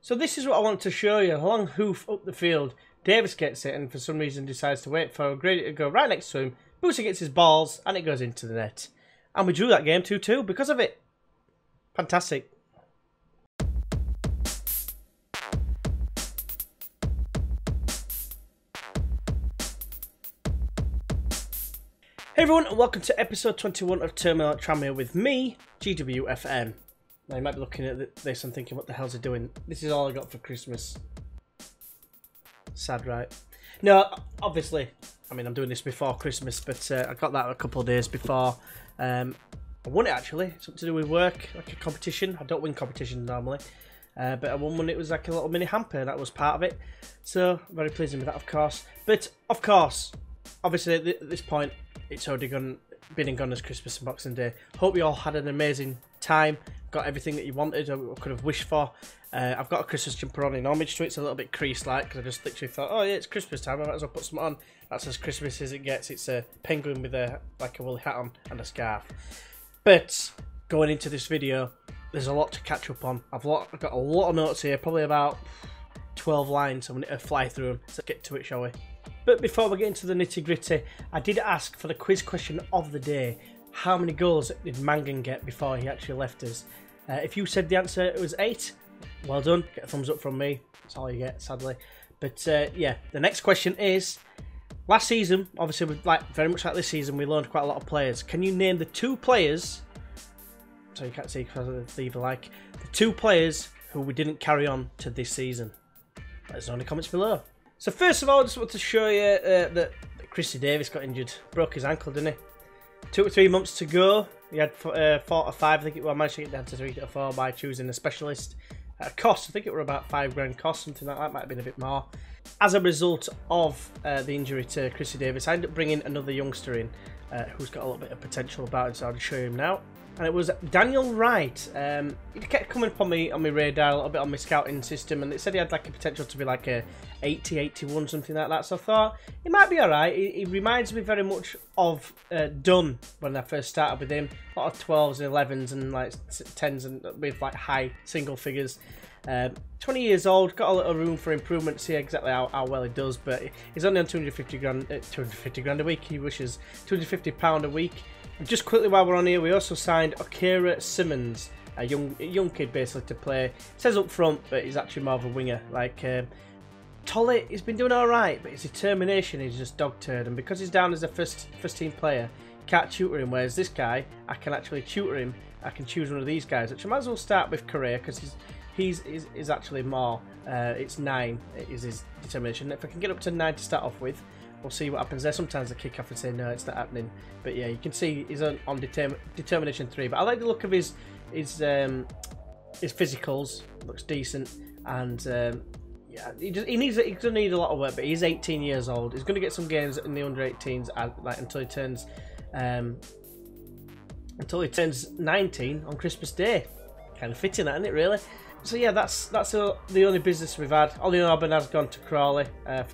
So this is what I want to show you. A long hoof up the field. Davis gets it and for some reason decides to wait for Grady to go right next to him. Booster gets his balls and it goes into the net. And we drew that game 2-2 because of it. Fantastic. Hey everyone, and welcome to episode 21 of Turmoil at Tranmere with me, GWFM. Now you might be looking at this and thinking, what the hell's he doing? This is all I got for Christmas. Sad, right? No, obviously, I mean, I'm doing this before Christmas, but I got that a couple of days before. I won it actually, something to do with work, like a competition. I don't win competitions normally, but I won one. It was like a little mini hamper, that was part of it. So, very pleasing with that, of course. But, of course, obviously at this point, it's already been and gone as Christmas and Boxing Day. Hope you all had an amazing time, got everything that you wanted or could have wished for. I've got a Christmas jumper on in homage to it. It's a little bit crease-like because I just literally thought, oh yeah, it's Christmas time, I might as well put something on. That's as Christmas as it gets. It's a penguin with like a woolly hat on and a scarf. But going into this video, there's a lot to catch up on. I've got a lot of notes here, probably about 12 lines. I'm going to fly through them. So get to it, shall we? But before we get into the nitty-gritty, I did ask for the quiz question of the day. How many goals did Mangan get before he actually left us? If you said the answer it was 8, well done. Get a thumbs up from me. That's all you get, sadly. But yeah, the next question is, last season, obviously very much like this season, we loaned quite a lot of players. Can you name the 2 players, so you can't see because of the like, the 2 players who we didn't carry on to this season? Let us know in the comments below. So first of all, I just want to show you that Chrissy Davis got injured. Broke his ankle, didn't he? 2 or 3 months to go. He had 4 or 5, I think it was. I managed to get down to 3 or 4 by choosing a specialist. At a cost, I think it were about £5 cost, something like that. Might have been a bit more. As a result of the injury to Chrissy Davis, I ended up bringing another youngster in who's got a little bit of potential about him, so I'll show him now. And it was Daniel Wright. He kept coming up on my radar a little bit on my scouting system, and it said he had like a potential to be like a 80, 81, something like that. So I thought he might be alright. He reminds me very much of Dunn when I first started with him. A lot of 12s and 11s and like 10s and with like high single figures. 20 years old, got a little room for improvement to see exactly how well he does, but he's only on 250 grand a week. He wishes £250 a week. And just quickly while we're on here, we also signed Akira Simmons, a young kid basically to play. It says up front, but he's actually more of a winger. Like Tolly, he's been doing all right, but his determination is just dog turd. And because he's down as a first team player, can't tutor him. Whereas this guy, I can actually tutor him. I can choose one of these guys, which I might as well start with Correa because he's actually more. It's 9 is his determination. If I can get up to 9 to start off with, we'll see what happens there. Sometimes I kick off and say no, it's not happening. But yeah, you can see he's on determination 3. But I like the look of his physicals. Looks decent, and yeah, he doesn't need a lot of work. But he's 18 years old. He's going to get some games in the under 18s, like until he turns 19 on Christmas Day. Kind of fitting that, isn't it? Really. So yeah, that's the only business we've had. Ollie Orban has gone to Crawley.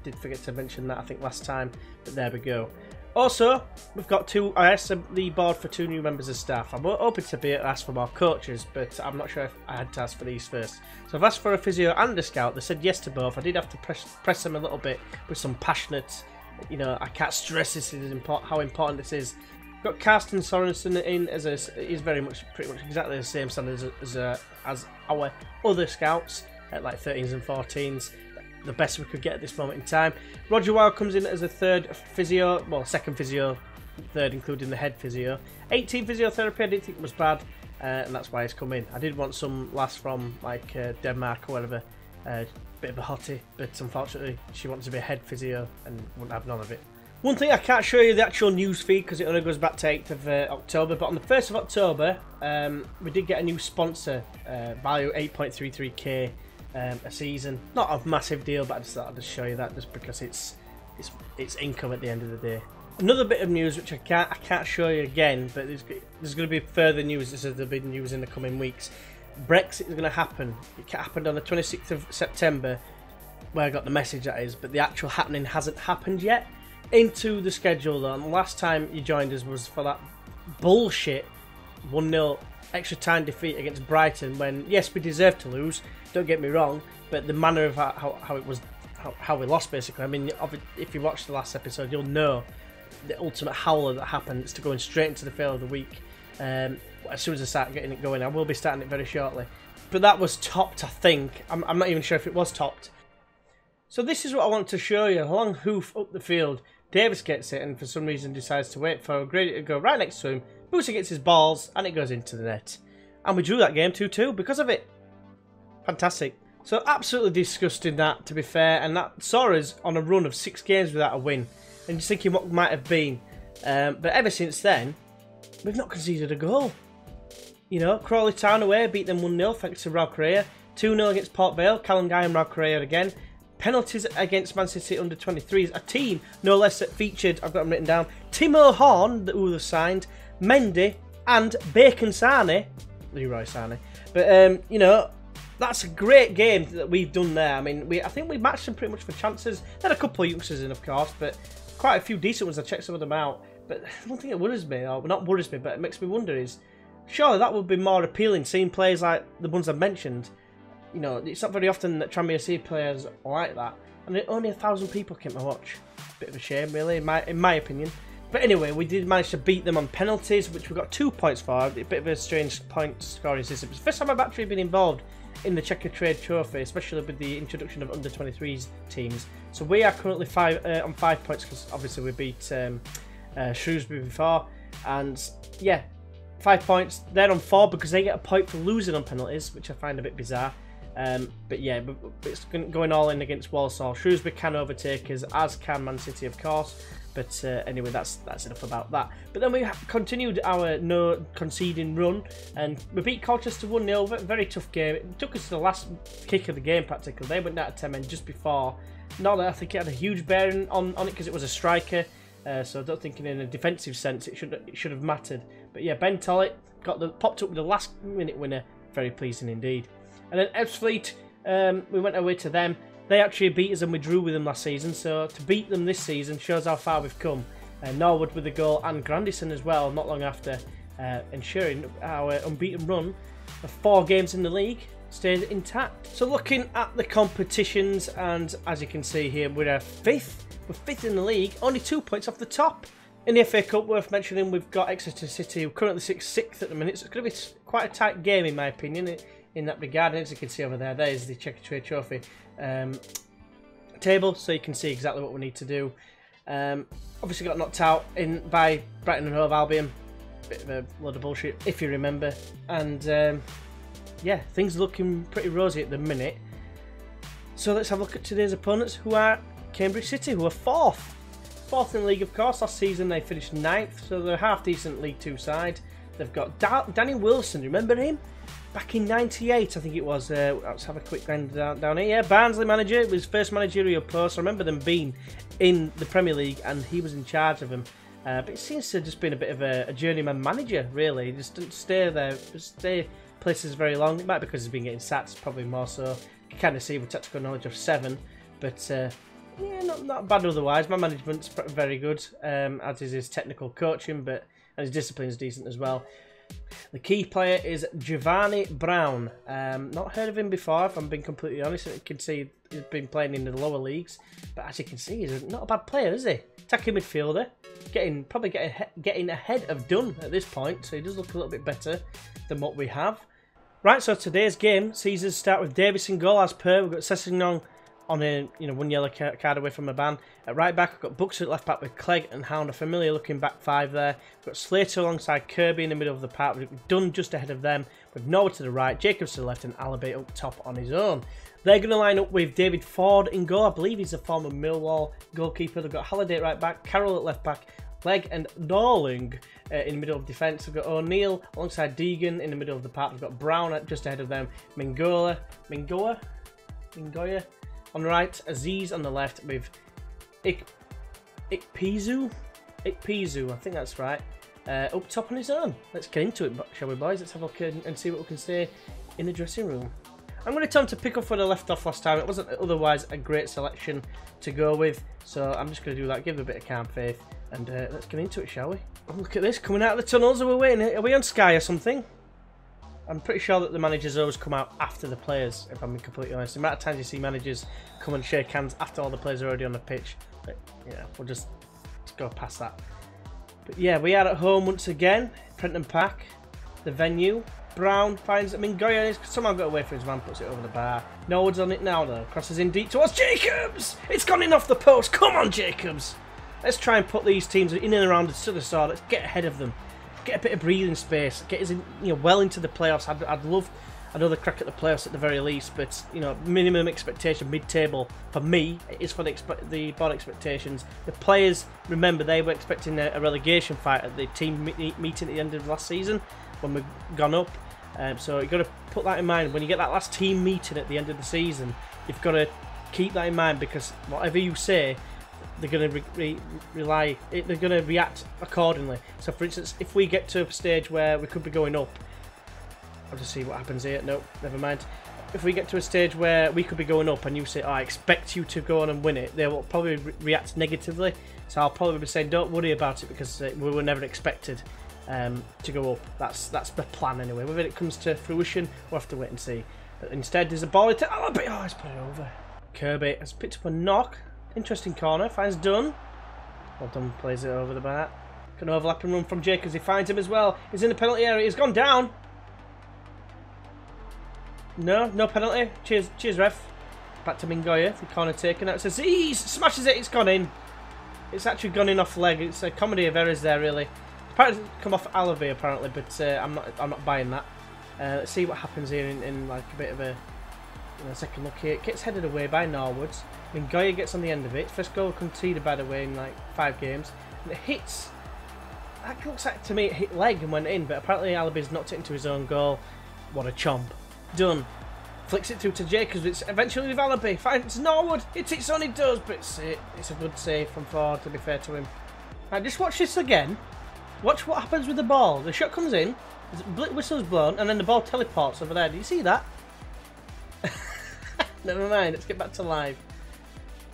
Did forget to mention that I think last time, but there we go. Also, we've got I asked the board for 2 new members of staff. I'm hoping to be asked for more coaches, but I'm not sure if I had to ask for these first. So I've asked for a physio and a scout. They said yes to both. I did have to press them a little bit with some passionate, you know, I can't stress this is how important this is. Got Karsten Sorensen in as he's pretty much exactly the same standard as our other scouts at like 13s and 14s, the best we could get at this moment in time. Roger Wild comes in as a 3rd physio, well 2nd physio, 3rd including the head physio. 18 physiotherapy I didn't think was bad, and that's why he's come in. I did want some lass from like Denmark or whatever, bit of a hottie, but unfortunately she wanted to be a head physio and wouldn't have none of it. One thing, I can't show you the actual news feed because it only goes back to 8th of October, but on the 1st of October, we did get a new sponsor, value 8.33k a season. Not a massive deal, but I just thought I'd just show you that just because it's income at the end of the day. Another bit of news which I can't show you again, but there's going to be further news. There'll be news in the coming weeks. Brexit is going to happen. It happened on the 26th of September, where I got the message that is, but the actual happening hasn't happened yet. Into the schedule though, and last time you joined us was for that bullshit 1-0 extra time defeat against Brighton when, yes, we deserved to lose, don't get me wrong, but the manner of how it was, how we lost basically. I mean, if you watched the last episode, you'll know the ultimate howler that happened. It's to going straight into the fail of the week. As soon as I start getting it going, I will be starting it very shortly. But that was topped, I think. I'm not even sure if it was topped. So this is what I want to show you. A long hoof up the field. Davis gets it and for some reason decides to wait for Grady to go right next to him. Booster gets his balls and it goes into the net. And we drew that game 2-2 because of it. Fantastic. So absolutely disgusting that, to be fair. And that saw us on a run of 6 games without a win. And just thinking what might have been. But ever since then, we've not conceded a goal. You know, Crawley Town away, beat them 1-0 thanks to Rob Correa. 2-0 against Port Vale, Callum Guy and Rob Correa again. Penalties against Man City under 23s. A team, no less, that featured, I've got them written down, Timo Horn, who was signed, Mendy, and Bacon Sane, Leroy Sane. But, you know, that's a great game that we've done there. I mean, I think we matched them pretty much for chances. There had a couple of youngsters in, of course, but quite a few decent ones. I checked some of them out. But one thing that worries me, or not worries me, but it makes me wonder is, surely that would be more appealing, seeing players like the ones I've mentioned. You know, it's not very often that Tranmere see players like that. And only 1,000 people came to watch. Bit of a shame, really, in my opinion. But anyway, we did manage to beat them on penalties, which we got 2 points for. A bit of a strange point scoring system. It's the first time I've actually been involved in the Checker Trade Trophy, especially with the introduction of under 23s teams. So we are currently on 5 points because obviously we beat Shrewsbury before. And yeah, 5 points. They're on 4 because they get a point for losing on penalties, which I find a bit bizarre. But yeah, it's going all in against Walsall. Shrewsbury can overtake us, as can Man City, of course. But anyway, that's enough about that. But then we continued our no conceding run, and we beat Colchester 1-0. Very tough game. It took us to the last kick of the game practically. They went down to 10 men just before. Not that I think it had a huge bearing on it because it was a striker. So I don't think in a defensive sense it should have mattered. But yeah, Ben Tollett popped up with the last minute winner. Very pleasing indeed. And then Ebbsfleet, we went away to them. They actually beat us and we drew with them last season. So to beat them this season shows how far we've come. Norwood with a goal and Grandison as well, not long after, ensuring our unbeaten run of 4 games in the league stayed intact. So looking at the competitions, and as you can see here, we're 5th. We're 5th in the league, only 2 points off the top. In the FA Cup, worth mentioning, we've got Exeter City, who are currently 6th at the minute. So it's going to be quite a tight game, in my opinion, in that regard. And as you can see over there, there's the Checker Trade Trophy table, so you can see exactly what we need to do. Obviously got knocked out by Brighton and Hove Albion. Bit of a load of bullshit, if you remember. And yeah, things are looking pretty rosy at the minute. So let's have a look at today's opponents, who are Cambridge City, who are 4th. 4th in the league, of course. Last season they finished 9th, so they're a half-decent League 2 side. They've got Danny Wilson, remember him? Back in '98, I think it was. Let's have a quick glance down here. Yeah, Barnsley manager. It was his first managerial post. I remember them being in the Premier League, and he was in charge of them. But it seems to have just been a bit of a journeyman manager, really. He just didn't stay there, stay places very long. It might be because he's been getting sacked, probably more so. You can kind of see with tactical knowledge of 7, but yeah, not bad otherwise. My management's very good, as is his technical coaching, and his discipline's decent as well. The key player is Giovanni Brown. Not heard of him before, if I'm being completely honest. You can see he's been playing in the lower leagues, but as you can see, he's not a bad player, is he? Attacking midfielder, probably getting ahead of Dunn at this point, so he does look a little bit better than what we have. Right, so today's game sees us start with Davis in goal as per. We've got Sessegnon on a 1 yellow card away from a ban. At right back, we've got Buxton at left back with Clegg and Hound, a familiar looking back 5 there. We've got Slater alongside Kirby in the middle of the park. We've Dunn just ahead of them, with Norwood to the right, Jacobs to the left, and Alabay up top on his own. They're going to line up with David Ford in goal. I believe he's a former Millwall goalkeeper. They've got Halliday at right back, Carroll at left back, Clegg and Darling in the middle of defence. We've got O'Neill alongside Deegan in the middle of the park. We've got Brown just ahead of them, Mingoya on the right, Aziz on the left with Ikpeazu, I think that's right, up top on his own. Let's get into it, shall we, boys? Let's have a look and see what we can say in the dressing room. I'm going to attempt to pick up where I left off last time. It wasn't otherwise a great selection to go with, so I'm just going to do that, give it a bit of calm faith, and let's get into it, shall we? Oh, look at this, coming out of the tunnels. Are we waiting? Are we on Sky or something? I'm pretty sure that the managers always come out after the players, if I'm being completely honest. The amount of times you see managers come and shake hands after all the players are already on the pitch. But, yeah, we'll just go past that. But yeah, we are at home once again. Prenton Park, the venue. Brown finds, Goya somehow got away from his man, puts it over the bar. Norwood's on it now though. Crosses in deep towards Jacobs! It's gone in off the post. Come on, Jacobs! Let's try and put these teams in and around the sort of side. Let's get ahead of them. Get a bit of breathing space. Get us in, well into the playoffs. I'd love another crack at the playoffs at the very least, but minimum expectation, mid-table for me is for the board expectations. The players, remember, they were expecting a relegation fight at the team meeting at the end of last season when we've gone up. So you've got to put that in mind when you get that last team meeting at the end of the season. You've got to keep that in mind, because whatever you say, they're going to they're going to react accordingly. So, for instance, if we get to a stage where we could be going up, I'll just see what happens here. No, never mind. If we get to a stage where we could be going up and you say, oh, I expect you to go on and win it, they will probably react negatively. So I'll probably be saying, don't worry about it, because we were never expected to go up. That's the plan anyway. Whether it comes to fruition, we'll have to wait and see. But instead, there's a ball. Oh, he's put it over. Kirby has picked up a knock. Interesting corner. Finds Dunn. Well done. Plays it over the bar. Can overlap and run from Jacobs. He finds him as well. He's in the penalty area. He's gone down. No penalty. Cheers, ref. Back to Mingoya. The corner taken. Out. Says he smashes it. It's gone in. It's actually gone in off leg. It's a comedy of errors there, really. Apparently come off Alavi apparently, but I'm not buying that. Let's see what happens here in like a bit of a second look here. It gets headed away by Norwoods. Mingoya gets on the end of it. First goal conceded, by the way, in like 5 games. And it hits. That looks like to me it hit leg and went in, but apparently Alabi's knocked it into his own goal. What a chomp. Done. Flicks it through to Jacobs. It's eventually with Alabi. Finds Norwood. It's on, it does, but it's a good save from Ford, to be fair to him. Now just watch this again. Watch what happens with the ball. The shot comes in, the whistle's blown, and then the ball teleports over there. Do you see that? Never mind, let's get back to live.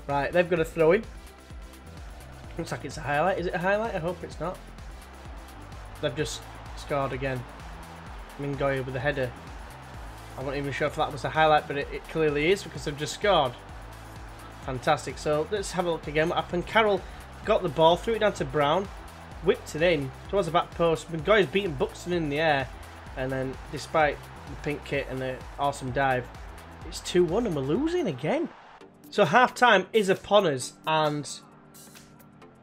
Right, they've got a throw in. Looks like it's a highlight. Is it a highlight? I hope it's not. They've just scored again. Mingoya with a header. I'm not even sure if that was a highlight, but it clearly is, because they've just scored. Fantastic. So let's have a look again what happened. Carroll got the ball, threw it down to Brown. Whipped it in towards the back post. Mingoya's beating Buxton in the air, and then despite the pink kit and the awesome dive, it's 2-1 and we're losing again. So half time is upon us, and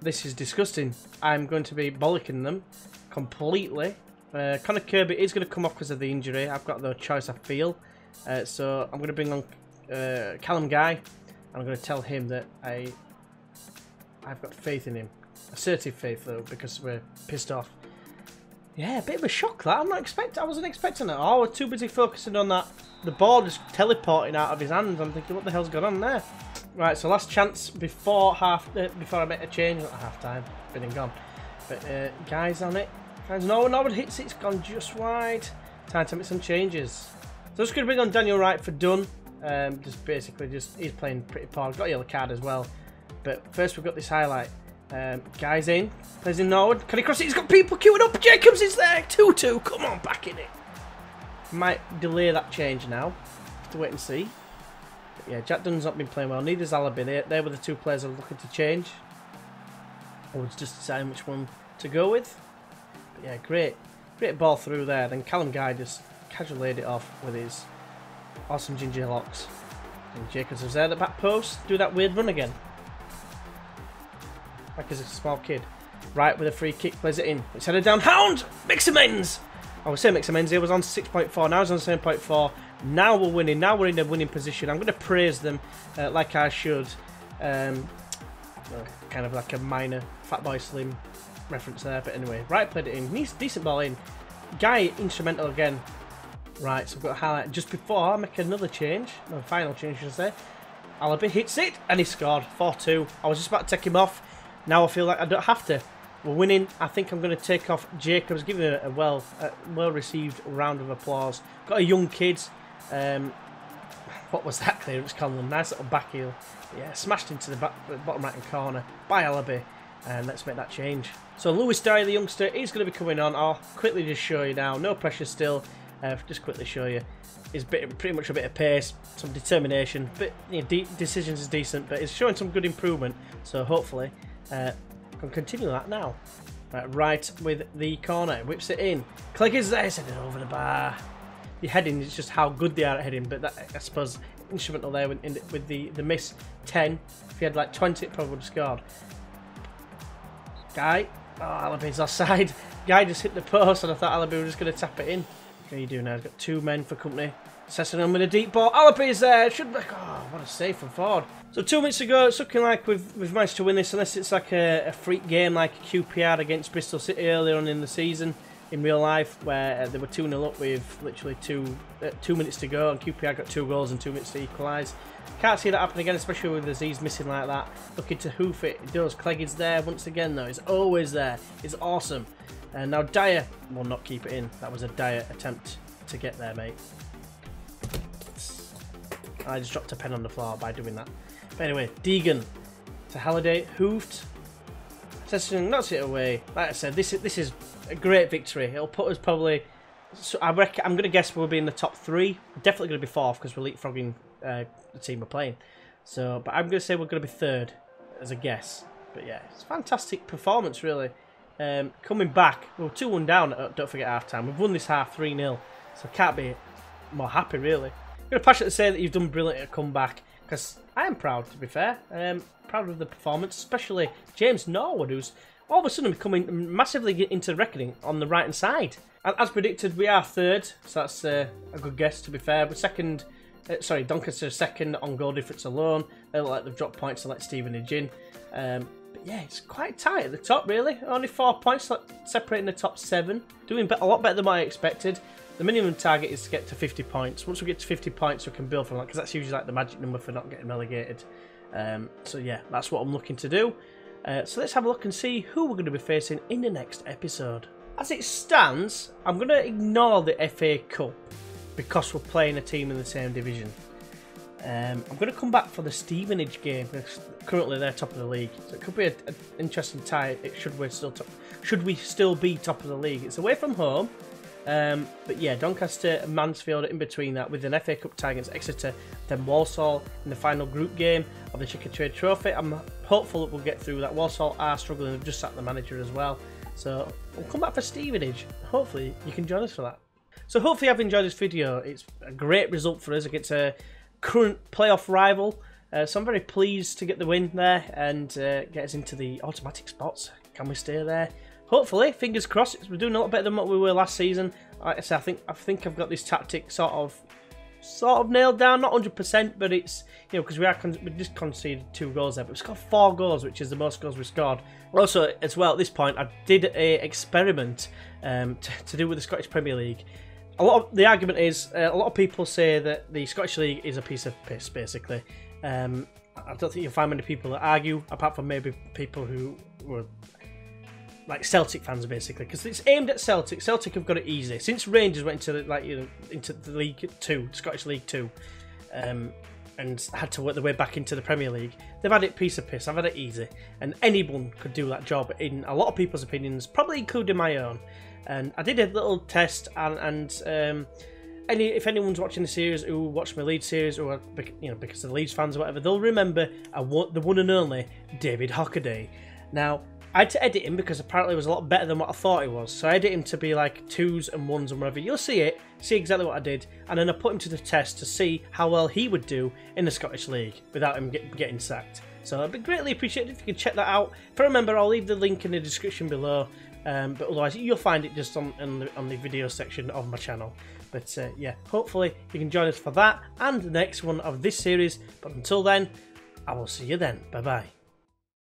this is disgusting. I'm going to be bollocking them completely. Connor Kirby is going to come off because of the injury. I've got no choice, I feel. So I'm going to bring on Callum Guy, and I'm going to tell him that I've got faith in him. Assertive faith though, because we're pissed off. Yeah, a bit of a shock that. I wasn't expecting that. Oh, we're too busy focusing on that. The ball just teleporting out of his hands. I'm thinking, what the hell's going on there? Right, so last chance before I make a change. Not half time, been and gone. But Guy's on it. No one hits it. It's gone just wide. Time to make some changes. So just going to bring on Daniel Wright for Dunn. He's playing pretty poor. Got a yellow card as well. But first we've got this highlight. Guy's in, plays in Norwood. Can he cross it? He's got people queuing up. Jacobs is there. 2-2. Come on, back in it. Might delay that change now. Have to wait and see. But yeah, Jack Dunn's not been playing well. Neither's Alabi. They were the 2 players I was looking to change. I was just deciding which one to go with. But yeah, great ball through there. Then Callum Guy just casually laid it off with his awesome ginger locks. And Jacobs was there at the back post. Do that weird run again. Like as a small kid. Right with a free kick, plays it in. It's headed down. Hound! Makes amends! I was saying makes amends. He was on 6.4. Now he's on 7.4. Now we're winning. Now we're in a winning position. I'm going to praise them like I should. Kind of like a minor Fatboy Slim reference there. But anyway, Wright played it in. Decent ball in. Guy instrumental again. Right, so I've got a highlight just before I make another change. No, final change, should I say. Alabi hits it and he scored. 4-2. I was just about to take him off. Now I feel like I don't have to. We're winning. I think I'm going to take off Jacobs, give him a well-received round of applause. Got a young kid. What was that clearance, Conlon? Nice little back heel. Yeah, smashed into the bottom right hand corner by Alabi. And let's make that change. So Lewis Dyer, the youngster, is going to be coming on. I'll quickly just show you now. No pressure still. Just quickly show you. He's pretty much a bit of pace, some determination. But decisions is decent, but he's showing some good improvement. So hopefully, can continue that now. Right with the corner, whips it in. Clegg is there, sending it over the bar. The heading is just how good they are at heading, but that, I suppose, instrumental there with the miss 10. If he had like 20, it probably would have scored. Guy, oh, Alabi's offside. Guy just hit the post, and I thought Alabi was just going to tap it in. What can you do now? He's got 2 men for company. Sesson with a deep ball. Alabi's there. Should be. Oh, what a save from forward. So 2 minutes ago, it's looking like we've managed to win this, unless it's like a freak game like QPR against Bristol City earlier on in the season. In real life, where they were 2-0 up with literally 2 minutes to go, and QPR got 2 goals and 2 minutes to equalise. Can't see that happen again, especially with Aziz missing like that. Looking to hoof it, it does. Clegg is there once again though, he's always there. It's awesome. And now Dyer will not keep it in. That was a Dyer attempt to get there, mate. I just dropped a pen on the floor by doing that. But anyway, Deegan to Halliday, hoofed. Session knocks it away. Like I said, this is a great victory. It'll put us probably. So I'm going to guess we'll be in the top 3. Definitely going to be 4th because we're leapfrogging the team we're playing. So, but I'm going to say we're going to be 3rd as a guess. But yeah, it's a fantastic performance, really. Coming back, we were 2-1 down. Don't forget half time. We've won this half 3-0, so can't be more happy, really. I'm going to passionately say that you've done brilliant at a comeback because I am proud. To be fair, proud of the performance, especially James Norwood, who's all of a sudden becoming massively into reckoning on the right hand side. And as predicted, we are 3rd, so that's a good guess. To be fair, but 2nd. Sorry, Doncaster 2nd on goal difference alone. They look like they've dropped points to let Stevenage in. But yeah, it's quite tight at the top, really. Only 4 points separating the top 7. Doing a lot better than what I expected. The minimum target is to get to 50 points. Once we get to 50 points, we can build from that, because that's usually like the magic number for not getting relegated. So yeah, that's what I'm looking to do. So let's have a look and see who we're going to be facing in the next episode. As it stands, I'm going to ignore the FA Cup because we're playing a team in the same division. I'm going to come back for the Stevenage game because currently they're top of the league. So it could be an interesting tie. Should we still be top of the league? It's away from home. But yeah, Doncaster and Mansfield in between that, with an FA Cup tie against Exeter, then Walsall in the final group game of the Chicken Trade Trophy. I'm hopeful that we'll get through that. Walsall are struggling, they've just sacked the manager as well. So we'll come back for Stevenage. Hopefully you can join us for that. So hopefully you've enjoyed this video. It's a great result for us against a current playoff rival. So I'm very pleased to get the win there and get us into the automatic spots. Can we stay there? Hopefully, fingers crossed. We're doing a lot better than what we were last season. Like I said, I think I've got this tactic sort of nailed down. Not 100%, but it's, you know, because we just conceded 2 goals there, but we've scored 4 goals, which is the most goals we've scored. Also, as well, at this point, I did a experiment to do with the Scottish Premier League. The argument is a lot of people say that the Scottish League is a piece of piss, basically. I don't think you'll find many people that argue, apart from maybe people who were like Celtic fans, basically, because it's aimed at Celtic. Celtic have got it easy since Rangers went into into the League 2, Scottish League 2, and had to work their way back into the Premier League. They've had it piece of piss. I've had it easy, and anyone could do that job in a lot of people's opinions, probably including my own. And I did a little test, and if anyone's watching the series who watched my Leeds series, or because of the Leeds fans or whatever, they'll remember the one and only David Hockaday. Now, I had to edit him because apparently he was a lot better than what I thought he was. So I edit him to be like 2s and 1s and whatever. You'll see exactly what I did. And then I put him to the test to see how well he would do in the Scottish League without him getting sacked. So I'd be greatly appreciated if you could check that out. If I remember, I'll leave the link in the description below. But otherwise, you'll find it just on the video section of my channel. But yeah, hopefully you can join us for that and the next one of this series. But until then, I will see you then. Bye-bye.